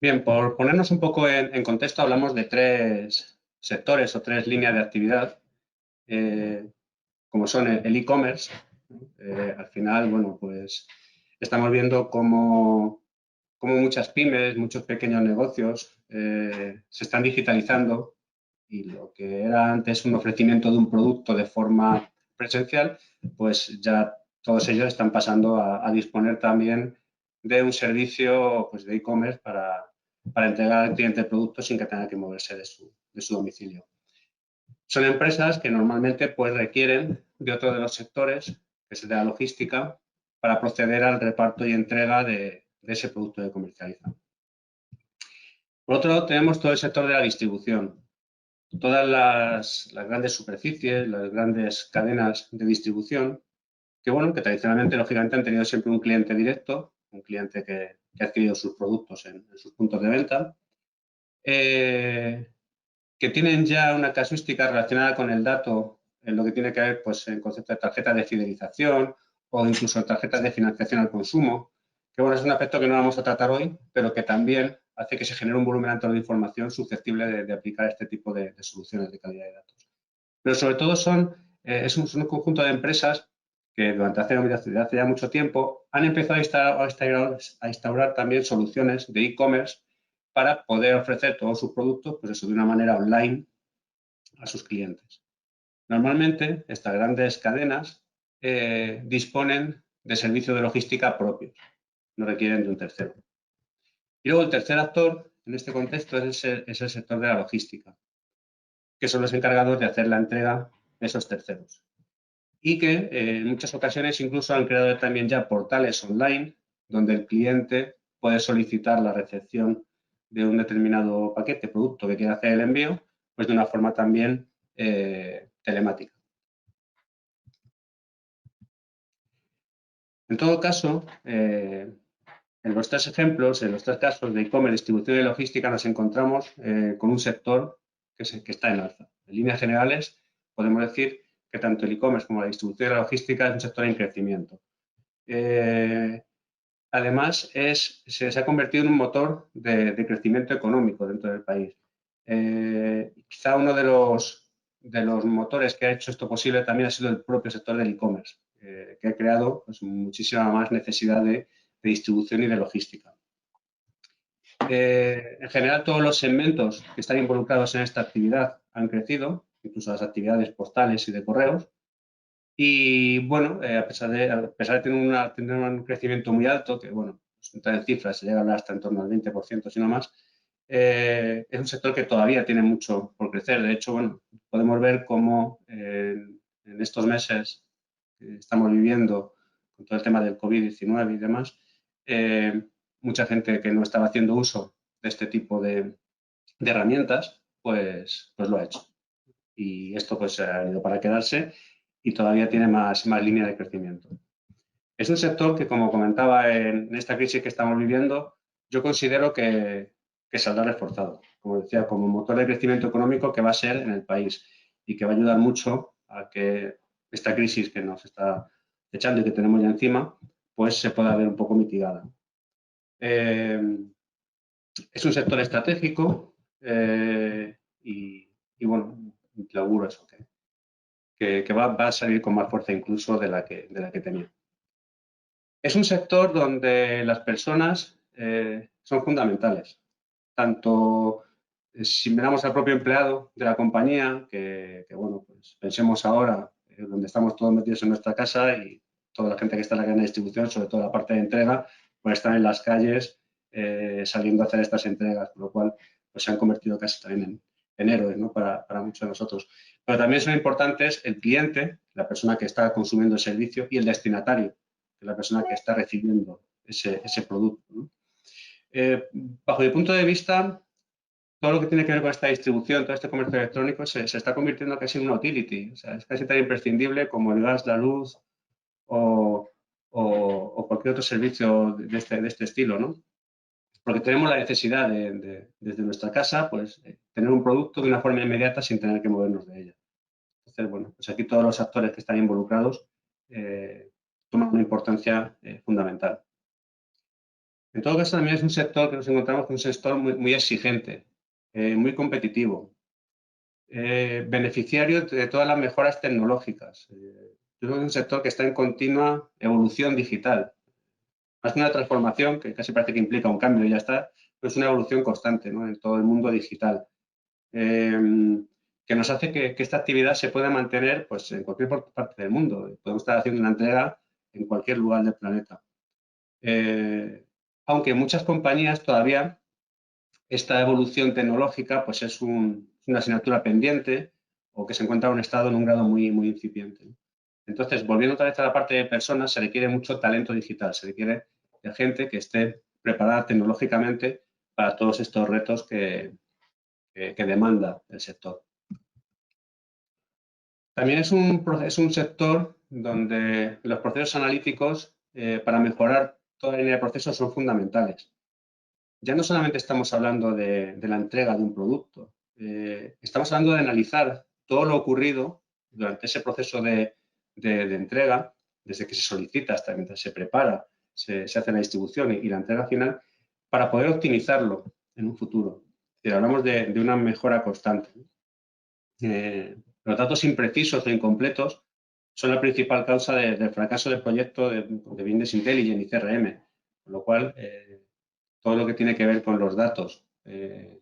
Bien, por ponernos un poco en contexto, hablamos de tres sectores o tres líneas de actividad, eh, como son el e-commerce. Al final, bueno, pues estamos viendo cómo muchas pymes, muchos pequeños negocios se están digitalizando y lo que era antes un ofrecimiento de un producto de forma presencial, pues ya todos ellos están pasando a disponer también de un servicio pues, de e-commerce para entregar al cliente el producto sin que tenga que moverse de su domicilio. Son empresas que normalmente pues, requieren de otro de los sectores, que es el de la logística, para proceder al reparto y entrega de ese producto que comercializan. Por otro lado, tenemos todo el sector de la distribución. Todas las grandes superficies, las grandes cadenas de distribución, que bueno, que tradicionalmente, lógicamente, han tenido siempre un cliente directo, un cliente que ha adquirido sus productos en sus puntos de venta, que tienen ya una casuística relacionada con el dato en lo que tiene que ver pues, en concepto de tarjetas de fidelización o incluso tarjetas de financiación al consumo, que bueno, es un aspecto que no vamos a tratar hoy, pero que también hace que se genere un volumen alto de información susceptible de aplicar este tipo de soluciones de calidad de datos. Pero sobre todo es un conjunto de empresas que desde hace ya mucho tiempo han empezado a instaurar también soluciones de e-commerce para poder ofrecer todos sus productos pues eso, de una manera online a sus clientes. Normalmente, estas grandes cadenas disponen de servicios de logística propios, no requieren de un tercero. Y luego el tercer actor en este contexto es el sector de la logística, que son los encargados de hacer la entrega de esos terceros. Y que en muchas ocasiones incluso han creado también ya portales online donde el cliente puede solicitar la recepción de un determinado paquete, producto que quiera hacer el envío, pues de una forma también telemática. En todo caso, en los tres ejemplos, en los tres casos de e-commerce, distribución y logística, nos encontramos con un sector que está en alza. En líneas generales, podemos decir que tanto el e-commerce como la distribución y la logística es un sector en crecimiento. Además, se ha convertido en un motor de crecimiento económico dentro del país. Quizá uno de los motores que ha hecho esto posible también ha sido el propio sector del e-commerce, que ha creado pues, muchísima más necesidad de distribución y de logística. En general, todos los segmentos que están involucrados en esta actividad han crecido, incluso las actividades postales y de correos. Y bueno, a pesar de tener un crecimiento muy alto, que bueno, pues, entrar en cifras se llega a hablar hasta en torno al 20%, si no más, es un sector que todavía tiene mucho por crecer. De hecho, bueno, podemos ver cómo en estos meses que estamos viviendo con todo el tema del COVID-19 y demás, mucha gente que no estaba haciendo uso de este tipo de herramientas, pues lo ha hecho. Y esto pues ha ido para quedarse y todavía tiene más línea de crecimiento. Es un sector que, como comentaba en esta crisis que estamos viviendo, yo considero que saldrá reforzado, como decía, como motor de crecimiento económico que va a ser en el país y que va a ayudar mucho a que esta crisis que nos está echando y que tenemos ya encima, pues se pueda ver un poco mitigada. Es un sector estratégico y bueno, le auguro eso, que va a salir con más fuerza incluso de la que tenía. Es un sector donde las personas son fundamentales, tanto si miramos al propio empleado de la compañía, que bueno, pues pensemos ahora, donde estamos todos metidos en nuestra casa y toda la gente que está en la cadena de distribución, sobre todo la parte de entrega, pues están en las calles saliendo a hacer estas entregas, por lo cual pues, se han convertido casi también en héroes, ¿no? para muchos de nosotros. Pero también son importantes el cliente, la persona que está consumiendo el servicio y el destinatario, que es la persona que está recibiendo ese producto, ¿no? Bajo mi punto de vista, todo lo que tiene que ver con esta distribución, todo este comercio electrónico, se está convirtiendo casi en una utility. O sea, es casi tan imprescindible como el gas, la luz o cualquier otro servicio de este estilo, ¿no? Porque tenemos la necesidad desde nuestra casa, pues, tener un producto de una forma inmediata sin tener que movernos de ella. Entonces, bueno, pues aquí todos los actores que están involucrados toman una importancia fundamental. En todo caso, también es un sector que nos encontramos con un sector muy exigente, muy competitivo, beneficiario de todas las mejoras tecnológicas. Es un sector que está en continua evolución digital. Más que una transformación, que casi parece que implica un cambio y ya está, pero es una evolución constante, ¿no?, en todo el mundo digital, que nos hace que esta actividad se pueda mantener, pues, en cualquier parte del mundo. Podemos estar haciendo una entrega en cualquier lugar del planeta. Aunque muchas compañías todavía esta evolución tecnológica pues es una asignatura pendiente o que se encuentra en un estado en un grado muy incipiente. Entonces, volviendo otra vez a la parte de personas, se requiere mucho talento digital, se requiere de gente que esté preparada tecnológicamente para todos estos retos que demanda el sector. También es un sector donde los procesos analíticos para mejorar toda la línea de procesos son fundamentales. Ya no solamente estamos hablando de la entrega de un producto, estamos hablando de analizar todo lo ocurrido durante ese proceso de entrega, desde que se solicita hasta mientras se prepara, se hace la distribución y la entrega final, para poder optimizarlo en un futuro. Es decir, hablamos de una mejora constante. Los datos imprecisos o incompletos son la principal causa del fracaso del proyecto de Business Intelligence y CRM, con lo cual todo lo que tiene que ver con los datos que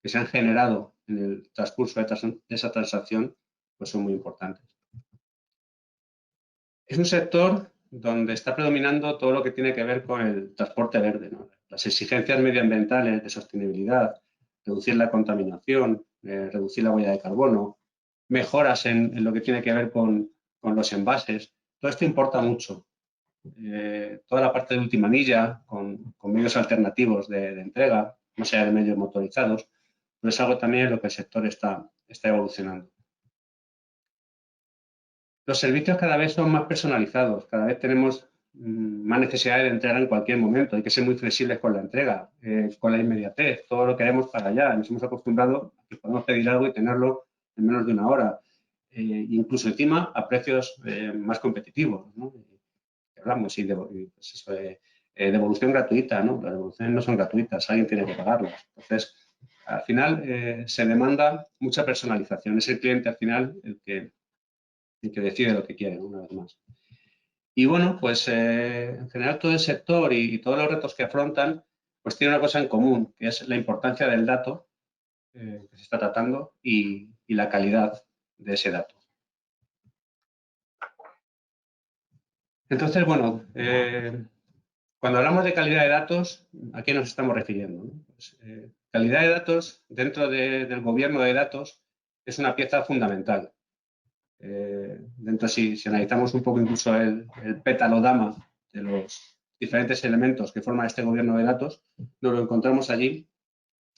se han generado en el transcurso de esa transacción, pues son muy importantes. Es un sector donde está predominando todo lo que tiene que ver con el transporte verde, ¿no? Las exigencias medioambientales de sostenibilidad, reducir la contaminación, reducir la huella de carbono, mejoras en lo que tiene que ver con los envases. Todo esto importa mucho. Toda la parte de última milla, con medios alternativos de entrega, más allá de medios motorizados, pero es algo también en lo que el sector está evolucionando. Los servicios cada vez son más personalizados, cada vez tenemos más necesidad de entrega en cualquier momento, hay que ser muy flexibles con la entrega, con la inmediatez, todo lo queremos para allá. Nos hemos acostumbrado a que podemos pedir algo y tenerlo en menos de una hora, incluso encima a precios más competitivos, ¿no? Hablamos y pues eso, devolución gratuita, ¿no? Las devoluciones no son gratuitas, alguien tiene que pagarlas. Entonces, al final se demanda mucha personalización. Es el cliente al final el que decide lo que quiere, ¿no?, una vez más. Y bueno, pues en general todo el sector y todos los retos que afrontan, pues tiene una cosa en común, que es la importancia del dato que se está tratando y la calidad de ese dato. Entonces, bueno, cuando hablamos de calidad de datos, ¿a qué nos estamos refiriendo, no? Pues, calidad de datos dentro del gobierno de datos es una pieza fundamental. Si analizamos un poco incluso el pétalo dama de los diferentes elementos que forman este gobierno de datos, nos lo encontramos allí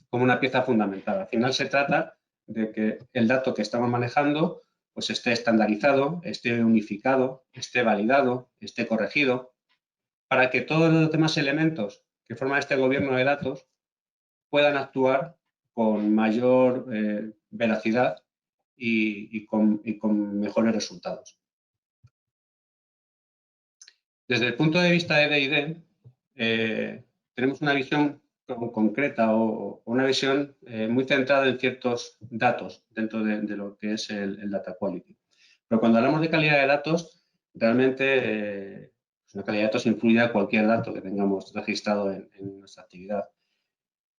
como una pieza fundamental. Al final se trata de que el dato que estamos manejando pues esté estandarizado, esté unificado, esté validado, esté corregido, para que todos los demás elementos que forman este gobierno de datos puedan actuar con mayor veracidad y con mejores resultados. Desde el punto de vista de D&D, tenemos una visión concreta o una visión muy centrada en ciertos datos dentro de lo que es el data quality. Pero cuando hablamos de calidad de datos, realmente la calidad de datos influye a cualquier dato que tengamos registrado en nuestra actividad.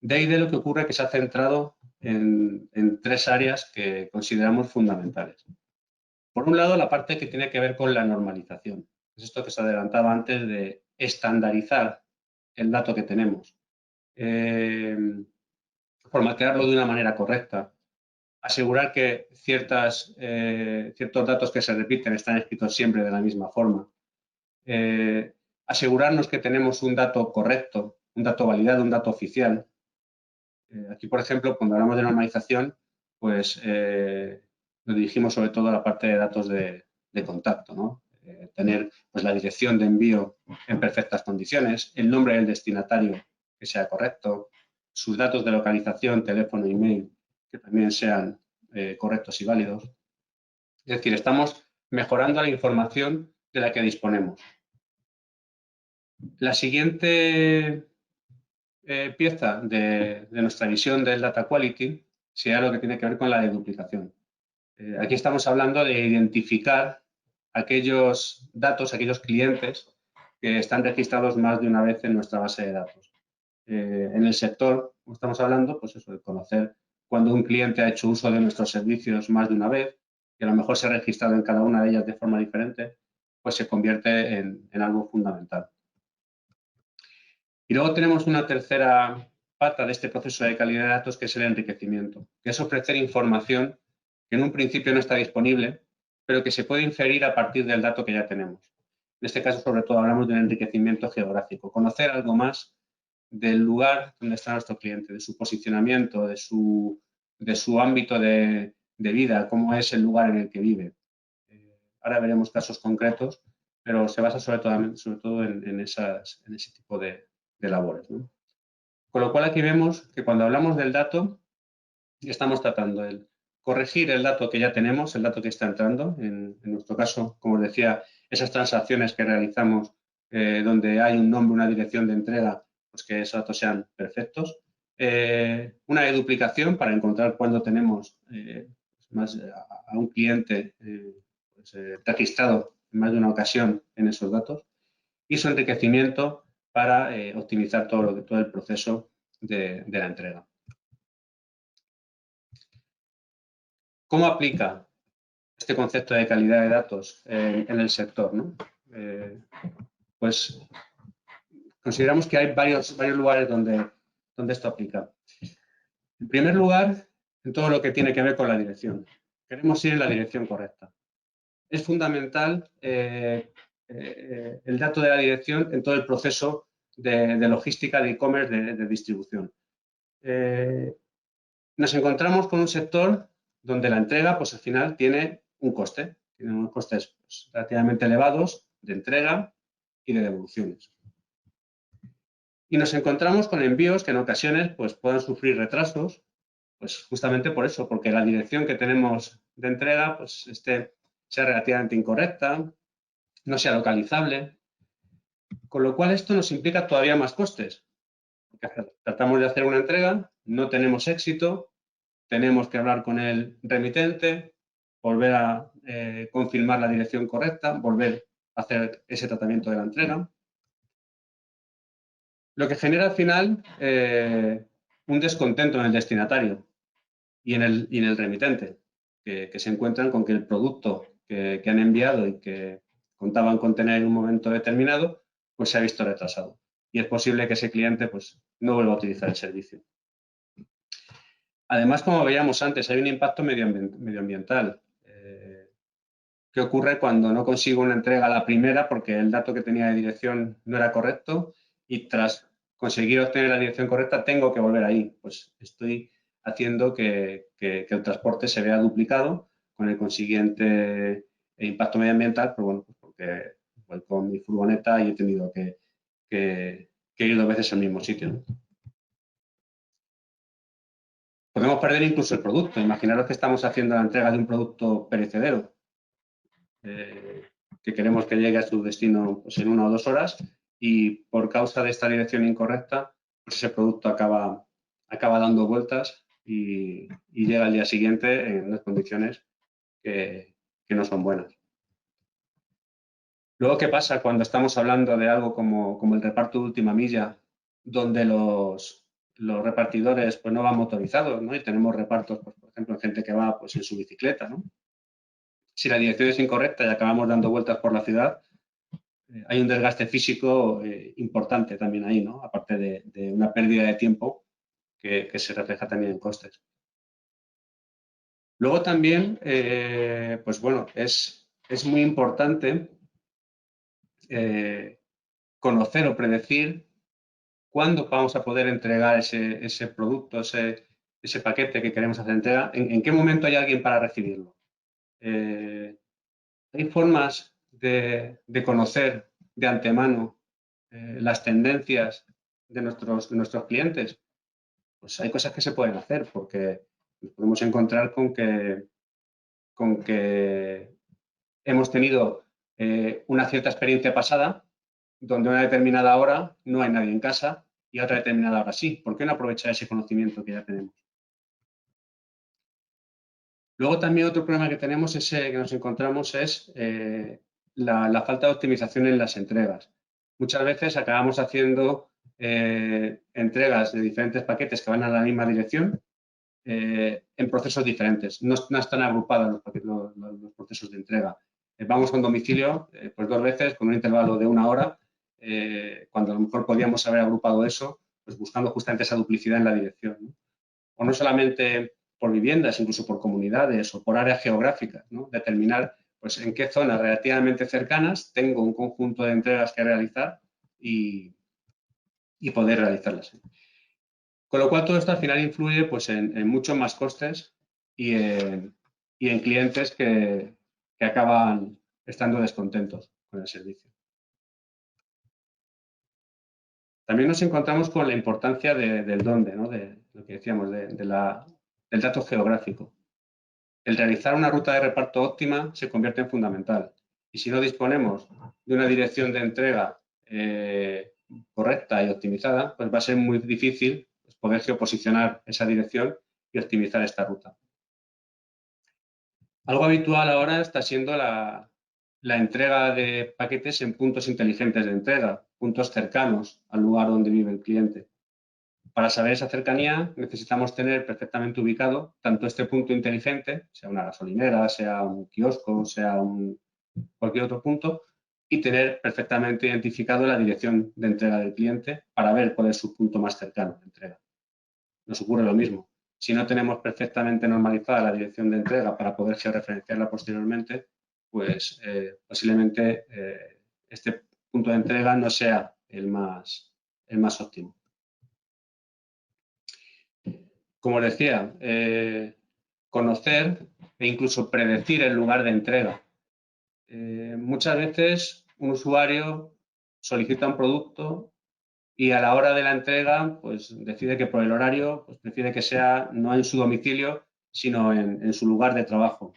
D&D lo que ocurre es que se ha centrado en tres áreas que consideramos fundamentales. Por un lado, la parte que tiene que ver con la normalización. Es esto que se adelantaba antes de estandarizar el dato que tenemos, formatearlo de una manera correcta, asegurar que ciertos datos que se repiten están escritos siempre de la misma forma, asegurarnos que tenemos un dato correcto, un dato validado, un dato oficial. Aquí, por ejemplo, cuando hablamos de normalización, pues nos dirigimos sobre todo a la parte de datos de contacto, ¿no? Tener pues, la dirección de envío en perfectas condiciones, el nombre del destinatario que sea correcto, sus datos de localización, teléfono, email, que también sean correctos y válidos. Es decir, estamos mejorando la información de la que disponemos. La siguiente pieza de nuestra visión del data quality sería lo que tiene que ver con la deduplicación. Aquí estamos hablando de identificar aquellos datos, aquellos clientes que están registrados más de una vez en nuestra base de datos. En el sector, como estamos hablando, pues eso, de conocer cuando un cliente ha hecho uso de nuestros servicios más de una vez, que a lo mejor se ha registrado en cada una de ellas de forma diferente, pues se convierte en algo fundamental. Y luego tenemos una tercera pata de este proceso de calidad de datos, que es el enriquecimiento, que es ofrecer información que en un principio no está disponible, pero que se puede inferir a partir del dato que ya tenemos. En este caso, sobre todo, hablamos del enriquecimiento geográfico, conocer algo más del lugar donde está nuestro cliente, de su posicionamiento, de su ámbito de vida, cómo es el lugar en el que vive. Ahora veremos casos concretos, pero se basa sobre todo en ese tipo de labores, ¿no? Con lo cual aquí vemos que cuando hablamos del dato, estamos tratando de corregir el dato que ya tenemos, el dato que está entrando, en nuestro caso, como os decía, esas transacciones que realizamos donde hay un nombre, una dirección de entrega, pues que esos datos sean perfectos. Una deduplicación para encontrar cuando tenemos a un cliente registrado en más de una ocasión en esos datos, y su enriquecimiento para optimizar todo el proceso de la entrega. ¿Cómo aplica este concepto de calidad de datos en el sector, ¿no? Pues consideramos que hay varios lugares donde esto aplica. En primer lugar, en todo lo que tiene que ver con la dirección. Queremos ir en la dirección correcta. Es fundamental el dato de la dirección en todo el proceso de logística, de e-commerce, de distribución. Nos encontramos con un sector donde la entrega, pues al final tiene un coste. Tiene unos costes pues, relativamente elevados de entrega y de devoluciones. Y nos encontramos con envíos que en ocasiones pues, puedan sufrir retrasos, pues justamente por eso, porque la dirección que tenemos de entrega pues, sea relativamente incorrecta, no sea localizable, con lo cual esto nos implica todavía más costes. Porque tratamos de hacer una entrega, no tenemos éxito, tenemos que hablar con el remitente, volver a confirmar la dirección correcta, volver a hacer ese tratamiento de la entrega. Lo que genera al final un descontento en el destinatario y en el remitente, que se encuentran con que el producto que han enviado y que contaban con tener en un momento determinado, pues se ha visto retrasado. Y es posible que ese cliente pues, no vuelva a utilizar el servicio. Además, como veíamos antes, hay un impacto medioambiental. ¿Qué ocurre cuando no consigo una entrega a la primera porque el dato que tenía de dirección no era correcto y tras conseguir obtener la dirección correcta tengo que volver ahí? Pues estoy haciendo que el transporte se vea duplicado con el consiguiente impacto medioambiental, pero bueno, pues porque voy con mi furgoneta y he tenido que ir 2 veces al mismo sitio, ¿no? Podemos perder incluso el producto. Imaginaros que estamos haciendo la entrega de un producto perecedero, que queremos que llegue a su destino pues, en 1 o 2 horas y por causa de esta dirección incorrecta, pues ese producto acaba dando vueltas y llega al día siguiente en unas condiciones que no son buenas. Luego, ¿qué pasa cuando estamos hablando de algo como el reparto de última milla, donde los repartidores pues, no van motorizados, ¿no? Y tenemos repartos, pues, por ejemplo, en gente que va pues, en su bicicleta, ¿no? Si la dirección es incorrecta y acabamos dando vueltas por la ciudad, hay un desgaste físico importante también ahí, ¿no? Aparte de una pérdida de tiempo que se refleja también en costes. Luego también, pues bueno, es muy importante conocer o predecir cuándo vamos a poder entregar ese producto, ese paquete que queremos hacer entrega, en qué momento hay alguien para recibirlo. Hay formas de conocer de antemano las tendencias de nuestros clientes. Pues hay cosas que se pueden hacer porque nos podemos encontrar con que hemos tenido una cierta experiencia pasada donde a una determinada hora no hay nadie en casa y a otra determinada hora sí. ¿Por qué no aprovechar ese conocimiento que ya tenemos? Luego también otro problema que tenemos que nos encontramos es la falta de optimización en las entregas. Muchas veces acabamos haciendo entregas de diferentes paquetes que van a la misma dirección en procesos diferentes. No están agrupados los procesos de entrega. Vamos a un domicilio pues 2 veces con un intervalo de 1 hora, cuando a lo mejor podríamos haber agrupado eso, pues buscando justamente esa duplicidad en la dirección, ¿no? O no solamente por viviendas, incluso por comunidades o por áreas geográficas, ¿no? Determinar pues, en qué zonas relativamente cercanas tengo un conjunto de entregas que realizar y poder realizarlas. Con lo cual, todo esto al final influye pues, en muchos más costes y en clientes que acaban estando descontentos con el servicio. También nos encontramos con la importancia del dónde, ¿no? De lo que decíamos, del dato geográfico. El realizar una ruta de reparto óptima se convierte en fundamental. Y si no disponemos de una dirección de entrega correcta y optimizada, pues va a ser muy difícil poder geoposicionar esa dirección y optimizar esta ruta. Algo habitual ahora está siendo la entrega de paquetes en puntos inteligentes de entrega, puntos cercanos al lugar donde vive el cliente. Para saber esa cercanía necesitamos tener perfectamente ubicado tanto este punto inteligente, sea una gasolinera, sea un kiosco, sea cualquier otro punto, y tener perfectamente identificado la dirección de entrega del cliente para ver cuál es su punto más cercano de entrega. Nos ocurre lo mismo. Si no tenemos perfectamente normalizada la dirección de entrega para poder georreferenciarla posteriormente, pues posiblemente este punto de entrega no sea el más óptimo. Como os decía, conocer e incluso predecir el lugar de entrega. Muchas veces un usuario solicita un producto y a la hora de la entrega pues decide que por el horario pues prefiere que sea no en su domicilio, sino en su lugar de trabajo.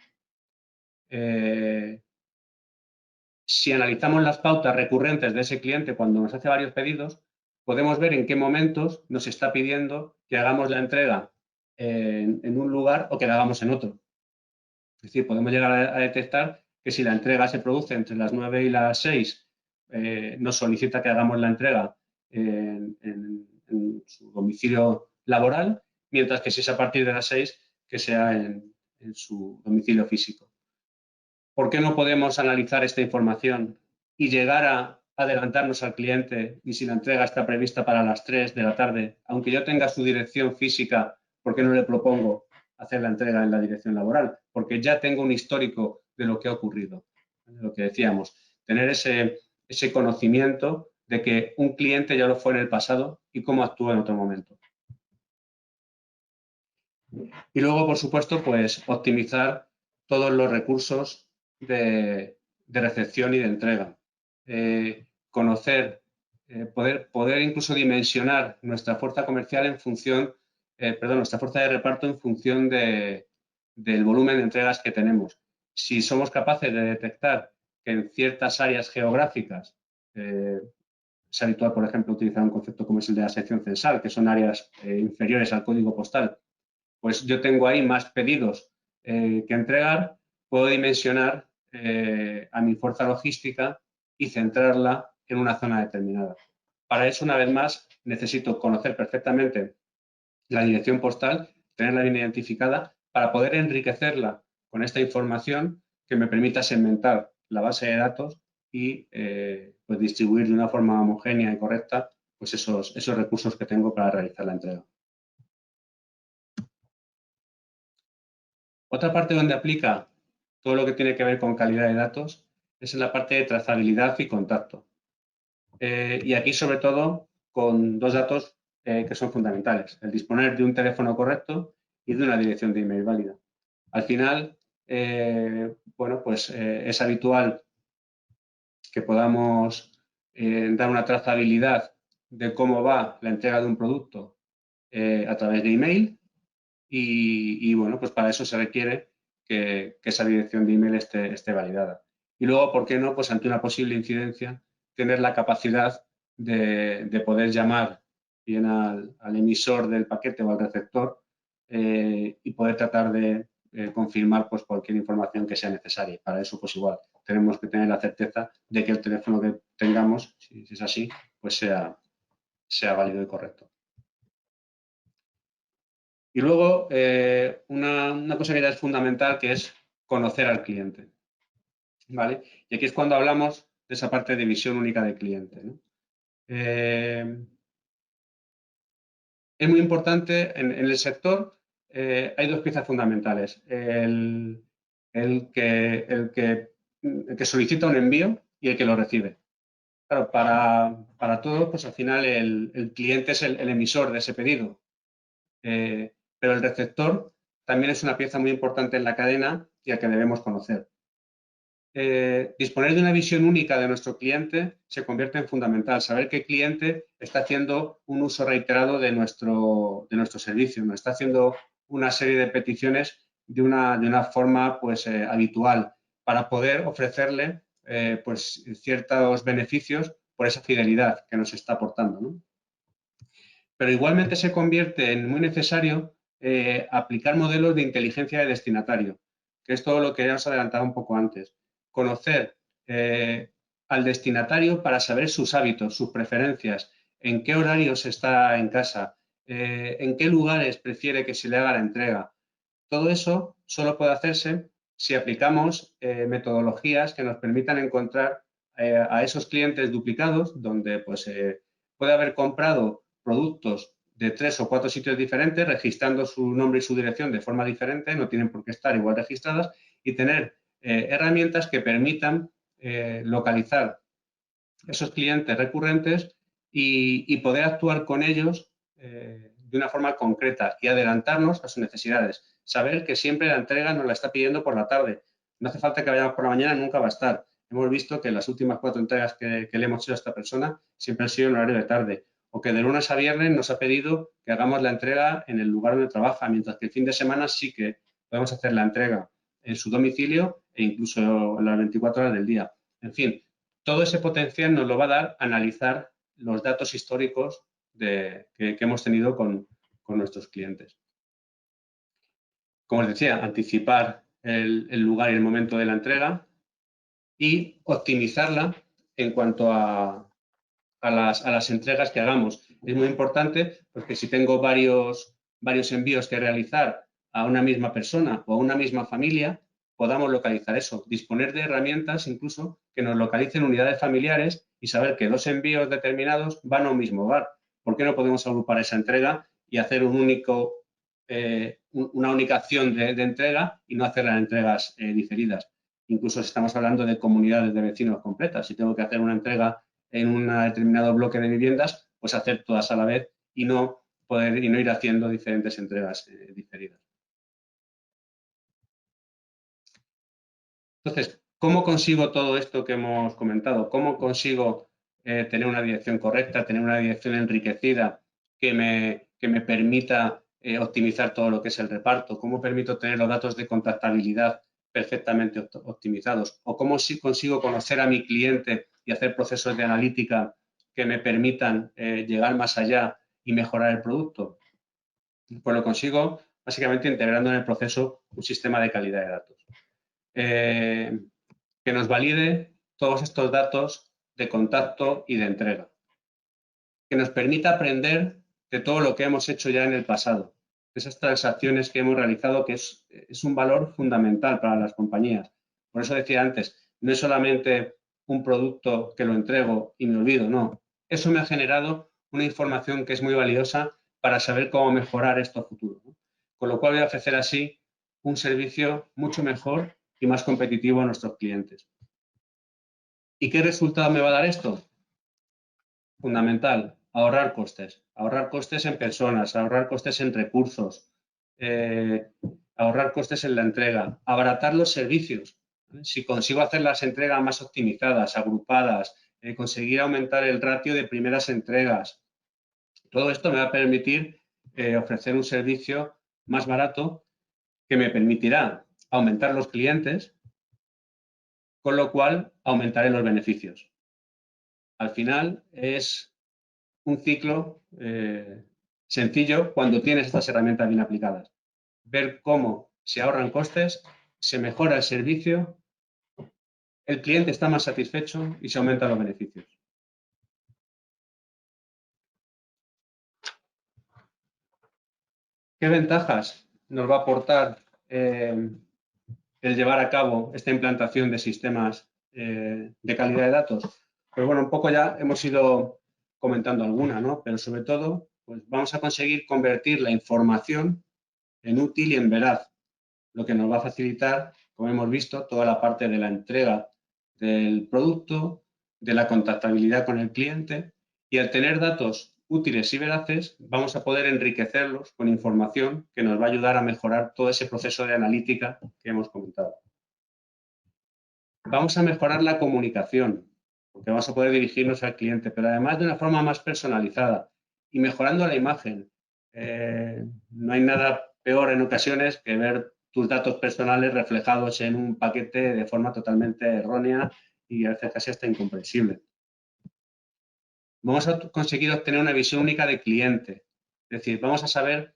Si analizamos las pautas recurrentes de ese cliente cuando nos hace varios pedidos, podemos ver en qué momentos nos está pidiendo que hagamos la entrega en un lugar o que la hagamos en otro. Es decir, podemos llegar a detectar que si la entrega se produce entre las 9 y las 6, nos solicita que hagamos la entrega en su domicilio laboral, mientras que si es a partir de las 6, que sea en su domicilio físico. ¿Por qué no podemos analizar esta información y llegar a adelantarnos al cliente y si la entrega está prevista para las 3 de la tarde, aunque yo tenga su dirección física, ¿por qué no le propongo hacer la entrega en la dirección laboral? Porque ya tengo un histórico de lo que ha ocurrido. Lo que decíamos, tener ese conocimiento de que un cliente ya lo fue en el pasado y cómo actúa en otro momento. Y luego, por supuesto, pues optimizar todos los recursos de recepción y de entrega. Conocer, poder incluso dimensionar nuestra fuerza comercial en función, nuestra fuerza de reparto en función del volumen de entregas que tenemos. Si somos capaces de detectar que en ciertas áreas geográficas es habitual, por ejemplo, utilizar un concepto como es el de la sección censal, que son áreas inferiores al código postal, pues yo tengo ahí más pedidos que entregar, puedo dimensionar a mi fuerza logística y centrarla en una zona determinada. Para eso, una vez más, necesito conocer perfectamente la dirección postal, tenerla bien identificada, para poder enriquecerla con esta información que me permita segmentar la base de datos y pues distribuir de una forma homogénea y correcta pues esos recursos que tengo para realizar la entrega. Otra parte donde aplica todo lo que tiene que ver con calidad de datos es en la parte de trazabilidad y contacto. Y aquí, sobre todo, con 2 datos que son fundamentales. El disponer de un teléfono correcto y de una dirección de email válida. Al final, bueno, pues es habitual que podamos dar una trazabilidad de cómo va la entrega de un producto a través de email y bueno, pues para eso se requiere que esa dirección de email esté validada. Y luego, ¿por qué no? Pues ante una posible incidencia, tener la capacidad de poder llamar bien al emisor del paquete o al receptor y poder tratar de confirmar pues, cualquier información que sea necesaria. Para eso, pues igual, tenemos que tener la certeza de que el teléfono que tengamos, si es así, pues sea válido y correcto. Y luego, una cosa que ya es fundamental, que es conocer al cliente, ¿vale? Y aquí es cuando hablamos de esa parte de visión única del cliente, ¿no? Es muy importante en el sector, hay dos piezas fundamentales. El que solicita un envío y el que lo recibe. Claro, para todo, pues al final el cliente es el emisor de ese pedido. Pero el receptor también es una pieza muy importante en la cadena y al que debemos conocer. Disponer de una visión única de nuestro cliente se convierte en fundamental. Saber qué cliente está haciendo un uso reiterado de nuestro servicio, nos está haciendo una serie de peticiones de una forma pues, habitual para poder ofrecerle pues, ciertos beneficios por esa fidelidad que nos está aportando, ¿no? Pero igualmente se convierte en muy necesario aplicar modelos de inteligencia de destinatario, que es todo lo que ya os adelantaba un poco antes. Conocer al destinatario para saber sus hábitos, sus preferencias, en qué horarios está en casa, en qué lugares prefiere que se le haga la entrega. Todo eso solo puede hacerse si aplicamos metodologías que nos permitan encontrar a esos clientes duplicados, donde pues, puede haber comprado productos de 3 o 4 sitios diferentes, registrando su nombre y su dirección de forma diferente, no tienen por qué estar igual registradas, y tener herramientas que permitan localizar esos clientes recurrentes y poder actuar con ellos de una forma concreta y adelantarnos a sus necesidades. Saber que siempre la entrega nos la está pidiendo por la tarde. No hace falta que vayamos por la mañana, nunca va a estar. Hemos visto que las últimas 4 entregas que le hemos hecho a esta persona siempre han sido en horario de tarde. O que de lunes a viernes nos ha pedido que hagamos la entrega en el lugar donde trabaja, mientras que el fin de semana sí que podemos hacer la entrega en su domicilio e incluso en las 24 horas del día. En fin, todo ese potencial nos lo va a dar analizar los datos históricos que hemos tenido con nuestros clientes. Como os decía, anticipar el lugar y el momento de la entrega y optimizarla en cuanto a las entregas que hagamos. Es muy importante porque si tengo varios envíos que realizar a una misma persona o a una misma familia, podamos localizar eso. Disponer de herramientas incluso que nos localicen unidades familiares y saber que 2 envíos determinados van a un mismo hogar. ¿Por qué no podemos agrupar esa entrega y hacer una única acción de entrega y no hacer las entregas diferidas? Incluso si estamos hablando de comunidades de vecinos completas. Si tengo que hacer una entrega en un determinado bloque de viviendas, pues hacer todas a la vez y no ir haciendo diferentes entregas diferidas. Entonces, ¿cómo consigo todo esto que hemos comentado? ¿Cómo consigo tener una dirección correcta, tener una dirección enriquecida que me permita optimizar todo lo que es el reparto? ¿Cómo permito tener los datos de contactabilidad perfectamente optimizados? ¿O cómo consigo conocer a mi cliente y hacer procesos de analítica que me permitan llegar más allá y mejorar el producto? Pues lo consigo básicamente integrando en el proceso un sistema de calidad de datos. Que nos valide todos estos datos de contacto y de entrega. Que nos permita aprender de todo lo que hemos hecho ya en el pasado. Esas transacciones que hemos realizado, que es un valor fundamental para las compañías. Por eso decía antes, no es solamente un producto que lo entrego y me olvido, no. Eso me ha generado una información que es muy valiosa para saber cómo mejorar esto a futuro, ¿no? Con lo cual voy a ofrecer así un servicio mucho mejor y más competitivo a nuestros clientes. ¿Y qué resultado me va a dar esto? Fundamental, ahorrar costes en personas, ahorrar costes en recursos, ahorrar costes en la entrega, abaratar los servicios. Si consigo hacer las entregas más optimizadas, agrupadas, conseguir aumentar el ratio de primeras entregas, todo esto me va a permitir ofrecer un servicio más barato que me permitirá aumentar los clientes, con lo cual aumentaré los beneficios. Al final es un ciclo sencillo cuando tienes estas herramientas bien aplicadas. Ver cómo se ahorran costes, se mejora el servicio, el cliente está más satisfecho y se aumentan los beneficios. ¿Qué ventajas nos va a aportar el llevar a cabo esta implantación de sistemas de calidad de datos? Pues bueno, un poco ya hemos ido comentando alguna, ¿no? Pero sobre todo, pues vamos a conseguir convertir la información en útil y en veraz, lo que nos va a facilitar, como hemos visto, toda la parte de la entrega del producto, de la contactabilidad con el cliente, y al tener datos útiles y veraces, vamos a poder enriquecerlos con información que nos va a ayudar a mejorar todo ese proceso de analítica que hemos comentado. Vamos a mejorar la comunicación, porque vamos a poder dirigirnos al cliente, pero además de una forma más personalizada y mejorando la imagen. No hay nada peor en ocasiones que ver tus datos personales reflejados en un paquete de forma totalmente errónea y a veces casi hasta incomprensible. Vamos a conseguir obtener una visión única de cliente, es decir, vamos a saber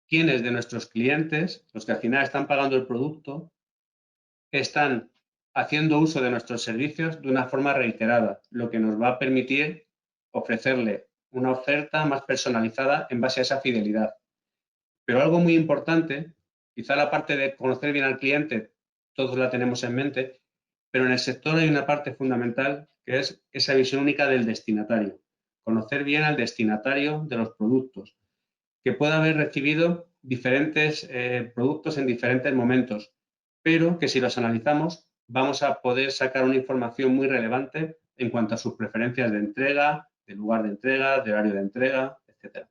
quiénes de nuestros clientes, los que al final están pagando el producto, están haciendo uso de nuestros servicios de una forma reiterada, lo que nos va a permitir ofrecerle una oferta más personalizada en base a esa fidelidad. Pero algo muy importante, quizá la parte de conocer bien al cliente, todos la tenemos en mente, pero en el sector hay una parte fundamental que es esa visión única del destinatario. Conocer bien al destinatario de los productos, que pueda haber recibido diferentes productos en diferentes momentos, pero que si los analizamos vamos a poder sacar una información muy relevante en cuanto a sus preferencias de entrega, de lugar de entrega, de horario de entrega, etc.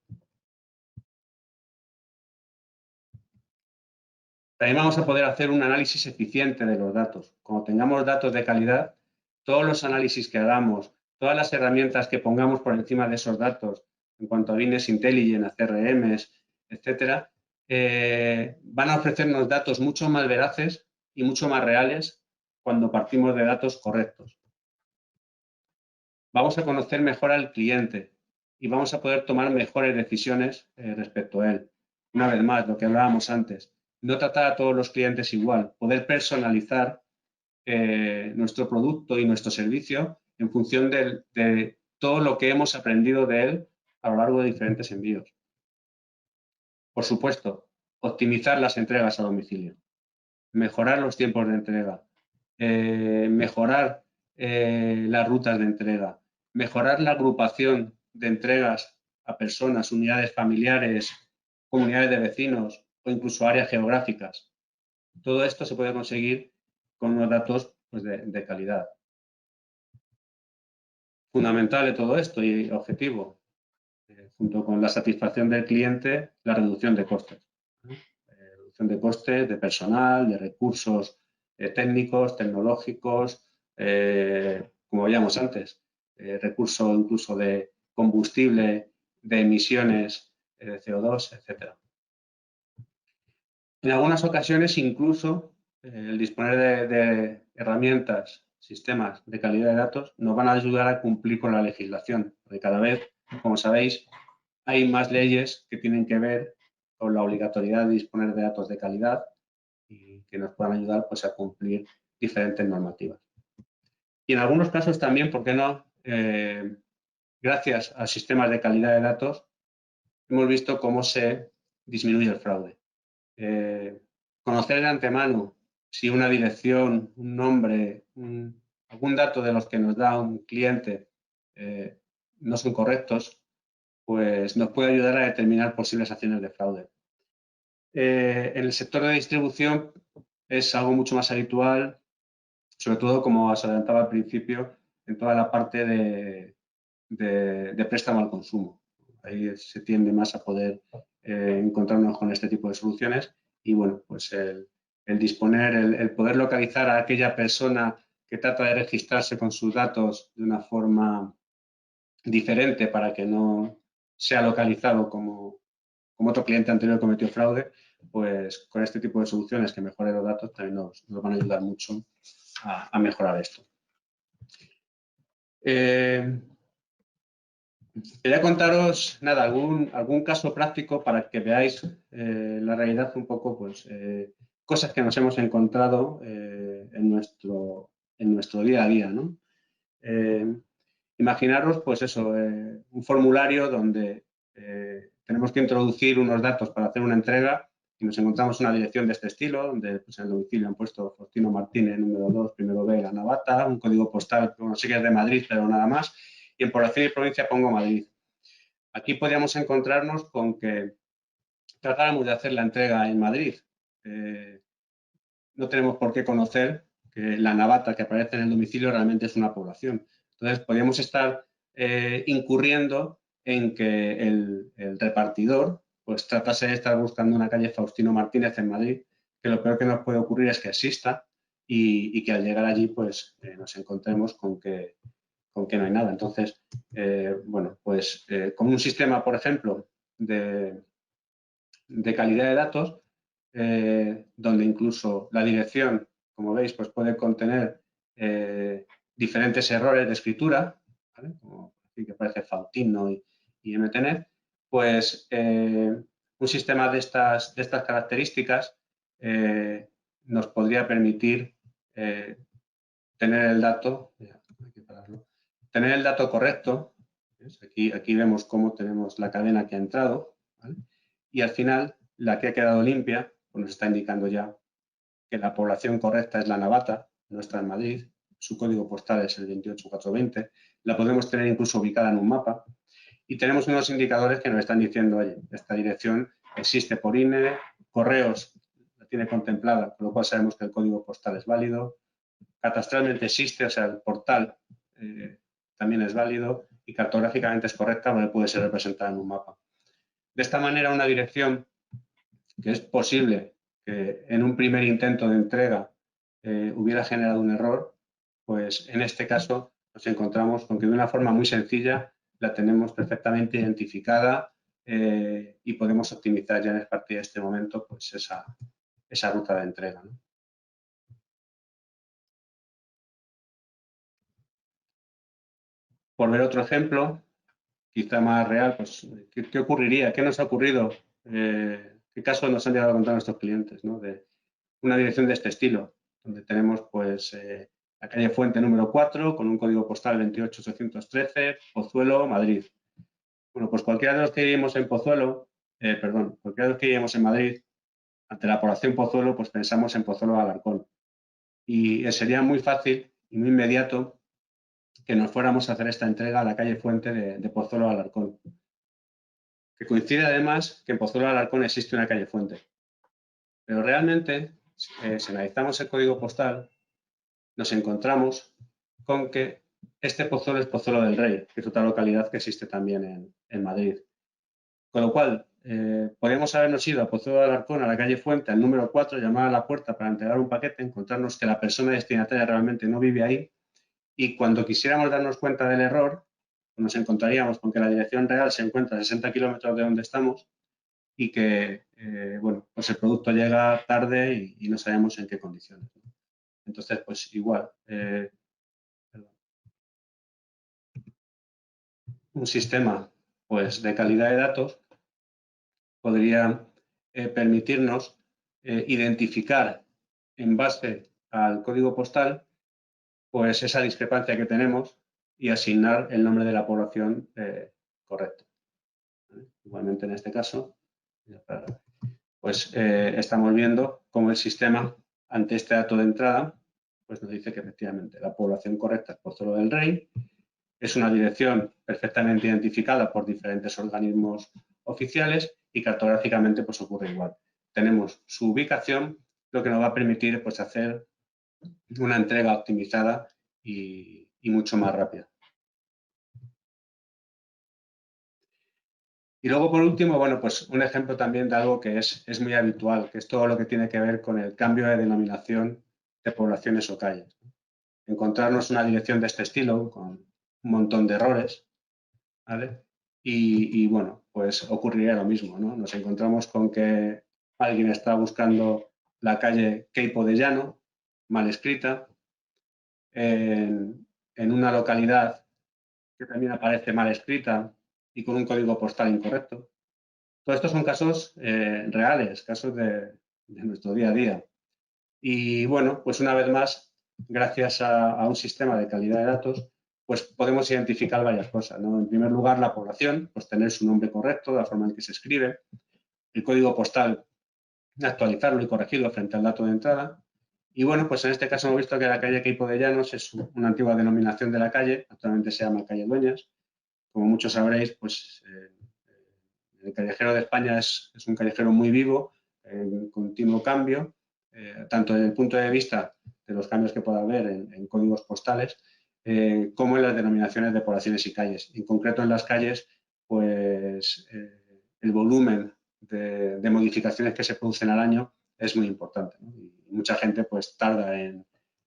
También vamos a poder hacer un análisis eficiente de los datos. Cuando tengamos datos de calidad, todos los análisis que hagamos, todas las herramientas que pongamos por encima de esos datos, en cuanto a Business Intelligence, a CRMs, etcétera, van a ofrecernos datos mucho más veraces y mucho más reales cuando partimos de datos correctos. Vamos a conocer mejor al cliente y vamos a poder tomar mejores decisiones respecto a él. Una vez más, lo que hablábamos antes, no tratar a todos los clientes igual, poder personalizar nuestro producto y nuestro servicio en función de todo lo que hemos aprendido de él a lo largo de diferentes envíos. Por supuesto, optimizar las entregas a domicilio, mejorar los tiempos de entrega, mejorar las rutas de entrega, mejorar la agrupación de entregas a personas, unidades familiares, comunidades de vecinos o incluso áreas geográficas. Todo esto se puede conseguir con unos datos pues, de calidad. Fundamental de todo esto y objetivo, junto con la satisfacción del cliente, la reducción de costes. Reducción de costes de personal, de recursos técnicos, tecnológicos, como veíamos antes, recurso incluso de combustible, de emisiones de CO2, etc. En algunas ocasiones incluso el disponer de herramientas, sistemas de calidad de datos nos van a ayudar a cumplir con la legislación, porque cada vez, como sabéis, hay más leyes que tienen que ver con la obligatoriedad de disponer de datos de calidad y que nos puedan ayudar pues, a cumplir diferentes normativas. Y en algunos casos también, ¿por qué no? Gracias a sistemas de calidad de datos, hemos visto cómo se disminuye el fraude. Conocer de antemano si una dirección, un nombre, algún dato de los que nos da un cliente no son correctos, pues nos puede ayudar a determinar posibles acciones de fraude. En el sector de distribución es algo mucho más habitual, sobre todo, como os adelantaba al principio, en toda la parte de préstamo al consumo. Ahí se tiende más a poder encontrarnos con este tipo de soluciones y, bueno, pues el disponer, el poder localizar a aquella persona que trata de registrarse con sus datos de una forma diferente para que no sea localizado como otro cliente anterior cometió fraude, pues con este tipo de soluciones que mejoren los datos también nos van a ayudar mucho a mejorar esto. Quería contaros, nada, algún caso práctico para que veáis la realidad un poco, pues, cosas que nos hemos encontrado en nuestro día a día, ¿no? Eh, Imaginaros, pues eso, un formulario donde tenemos que introducir unos datos para hacer una entrega y nos encontramos una dirección de este estilo, donde pues, en el domicilio han puesto Faustino Martínez, número 2, primero B, La Navata, un código postal, no sé qué es de Madrid, pero nada más, y en población y provincia pongo Madrid. Aquí podríamos encontrarnos con que tratáramos de hacer la entrega en Madrid. Eh, no tenemos por qué conocer que la navata que aparece en el domicilio realmente es una población. Entonces, podríamos estar incurriendo en que el repartidor pues tratase de estar buscando una calle Faustino Martínez en Madrid, que lo peor que nos puede ocurrir es que exista y que al llegar allí pues nos encontremos con que no hay nada. Entonces, bueno, pues con un sistema, por ejemplo, de calidad de datos, donde incluso la dirección, como veis, pues puede contener diferentes errores de escritura, ¿vale? Como aquí que aparece Faustino y MTNet, pues un sistema de estas características nos podría permitir tener el dato, hay que pararlo, tener el dato correcto. Aquí vemos cómo tenemos la cadena que ha entrado, ¿vale? Y al final la que ha quedado limpia pues nos está indicando ya que la población correcta es la Navata, no está en Madrid, su código postal es el 28420, la podemos tener incluso ubicada en un mapa y tenemos unos indicadores que nos están diciendo, oye, esta dirección existe por INE, correos la tiene contemplada, por lo cual sabemos que el código postal es válido, catastralmente existe, o sea, el portal también es válido y cartográficamente es correcta porque puede ser representada en un mapa. De esta manera, una dirección que es posible que en un primer intento de entrega hubiera generado un error, pues en este caso nos encontramos con que de una forma muy sencilla la tenemos perfectamente identificada y podemos optimizar ya a partir de este momento pues esa ruta de entrega, ¿no? Por ver otro ejemplo, quizá más real, pues, ¿qué ocurriría? ¿Qué nos ha ocurrido? ¿Qué casos nos han llegado a contar nuestros clientes, ¿no? De una dirección de este estilo, donde tenemos pues la calle Fuente número 4 con un código postal 28813, Pozuelo, Madrid. Bueno, pues cualquiera de los que vivimos en Pozuelo, cualquiera de los que vivimos en Madrid, ante la población Pozuelo, pues pensamos en Pozuelo de Alarcón. Y sería muy fácil y muy inmediato que nos fuéramos a hacer esta entrega a la calle Fuente de Pozuelo de Alarcón. Que coincide además que en Pozuelo de Alarcón existe una calle Fuente. Pero realmente, si analizamos el código postal, nos encontramos con que este Pozuelo es Pozuelo del Rey, que es otra localidad que existe también en Madrid. Con lo cual, podríamos habernos ido a Pozuelo de Alarcón, a la calle Fuente, al número 4, llamar a la puerta para entregar un paquete, encontrarnos que la persona destinataria realmente no vive ahí y cuando quisiéramos darnos cuenta del error, nos encontraríamos con que la dirección real se encuentra a 60 kilómetros de donde estamos y que, bueno, pues el producto llega tarde y no sabemos en qué condiciones. Entonces, pues igual, un sistema pues, de calidad de datos podría permitirnos identificar en base al código postal pues esa discrepancia que tenemos y asignar el nombre de la población correcto. ¿Vale? Igualmente en este caso, pues estamos viendo cómo el sistema, ante este dato de entrada, pues nos dice que efectivamente la población correcta es Pozuelo del Rey, es una dirección perfectamente identificada por diferentes organismos oficiales y cartográficamente pues ocurre igual. Tenemos su ubicación, lo que nos va a permitir pues hacer una entrega optimizada y mucho más rápida. Y luego, por último, bueno, pues un ejemplo también de algo que es muy habitual, que es todo lo que tiene que ver con el cambio de denominación de poblaciones o calles. Encontrarnos una dirección de este estilo con un montón de errores, ¿vale? Bueno, pues ocurriría lo mismo, ¿no? Nos encontramos con que alguien está buscando la calle Queipo de Llano, mal escrita, en una localidad que también aparece mal escrita, y con un código postal incorrecto. Todos estos son casos reales, casos de nuestro día a día. Y bueno, pues una vez más, gracias a un sistema de calidad de datos, pues podemos identificar varias cosas, ¿no? En primer lugar, la población, pues tener su nombre correcto, la forma en que se escribe, el código postal, actualizarlo y corregirlo frente al dato de entrada. Y bueno, pues en este caso hemos visto que la calle Queipo de Llanos es una antigua denominación de la calle, actualmente se llama calle Dueñas. Como muchos sabréis, pues el callejero de España es un callejero muy vivo, en continuo cambio, tanto desde el punto de vista de los cambios que pueda haber en códigos postales, como en las denominaciones de poblaciones y calles. En concreto, en las calles, pues el volumen de modificaciones que se producen al año es muy importante, ¿no? Y mucha gente pues tarda en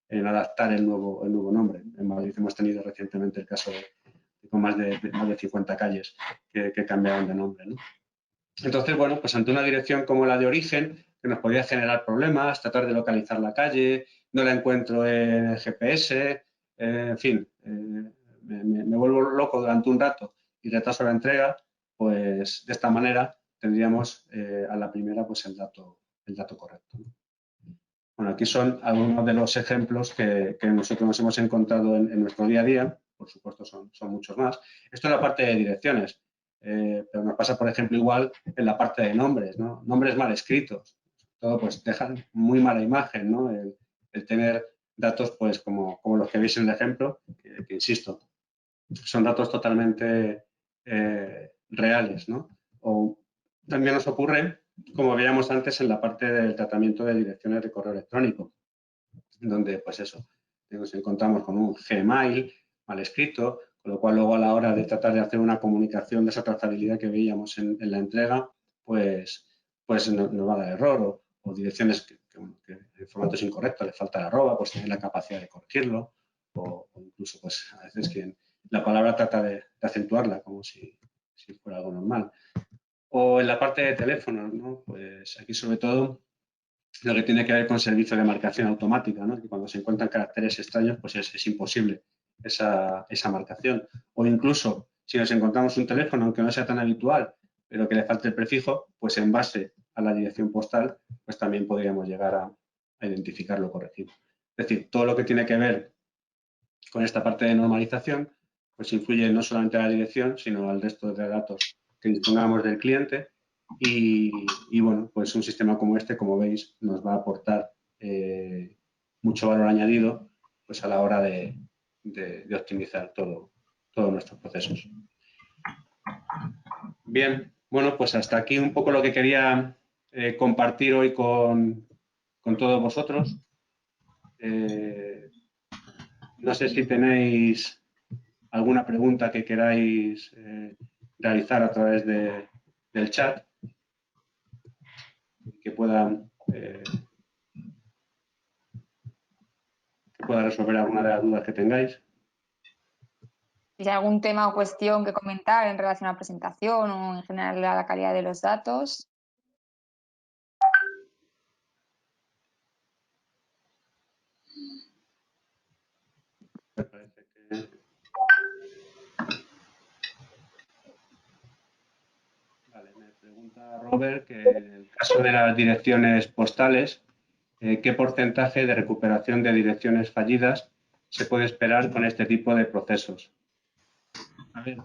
adaptar el nuevo nombre. En Madrid hemos tenido recientemente el caso con más de 50 calles que cambiaron de nombre, ¿no? Entonces, bueno, pues ante una dirección como la de origen, que nos podría generar problemas, tratar de localizar la calle, no la encuentro en el GPS, en fin, me vuelvo loco durante un rato y retraso la entrega, pues de esta manera tendríamos a la primera pues el dato correcto, ¿no? Bueno, aquí son algunos de los ejemplos que nosotros nos hemos encontrado en nuestro día a día, por supuesto son muchos más. Esto es la parte de direcciones, pero nos pasa, por ejemplo, igual en la parte de nombres, ¿no? Nombres mal escritos, todo pues dejan muy mala imagen, ¿no? El tener datos pues como los que veis en el ejemplo, que insisto, son datos totalmente reales, ¿no? O también nos ocurre, como veíamos antes, en la parte del tratamiento de direcciones de correo electrónico, donde, pues eso, nos encontramos con un Gmail mal escrito, con lo cual luego a la hora de tratar de hacer una comunicación de esa trazabilidad que veíamos en la entrega, pues nos va a dar error, o direcciones que el formato es incorrecto, le falta la arroba, pues tener la capacidad de corregirlo, o incluso pues a veces que la palabra trata de acentuarla como si fuera algo normal. O en la parte de teléfonos, ¿no? Pues aquí sobre todo lo que tiene que ver con servicio de marcación automática, ¿no? Que cuando se encuentran caracteres extraños, pues es imposible esa marcación. O incluso, si nos encontramos un teléfono, aunque no sea tan habitual, pero que le falte el prefijo, pues en base a la dirección postal, pues también podríamos llegar a identificarlo corregido. Es decir, todo lo que tiene que ver con esta parte de normalización, pues influye no solamente a la dirección, sino al resto de datos que dispongamos del cliente. Y bueno, pues un sistema como este, como veis, nos va a aportar mucho valor añadido pues a la hora de optimizar todos nuestros procesos. Bien, bueno, pues hasta aquí un poco lo que quería compartir hoy con todos vosotros. No sé si tenéis alguna pregunta que queráis realizar a través del chat que pueda resolver alguna de las dudas que tengáis. Si hay algún tema o cuestión que comentar en relación a la presentación o en general a la calidad de los datos. Me parece que... Vale, me pregunta Robert que en el caso de las direcciones postales, ¿qué porcentaje de recuperación de direcciones fallidas se puede esperar con este tipo de procesos? A ver,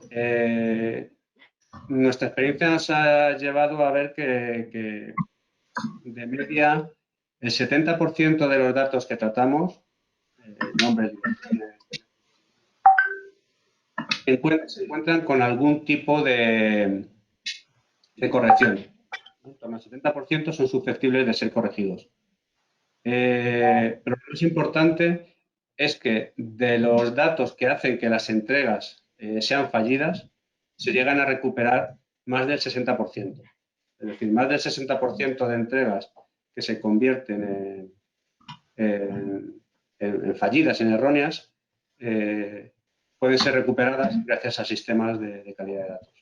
nuestra experiencia nos ha llevado a ver que de media el 70% de los datos que tratamos, nombres, direcciones, se encuentran con algún tipo de corrección. En torno al 70% son susceptibles de ser corregidos. Pero lo más importante es que de los datos que hacen que las entregas sean fallidas, se llegan a recuperar más del 60%. Es decir, más del 60% de entregas que se convierten en fallidas, en erróneas, pueden ser recuperadas gracias a sistemas de calidad de datos.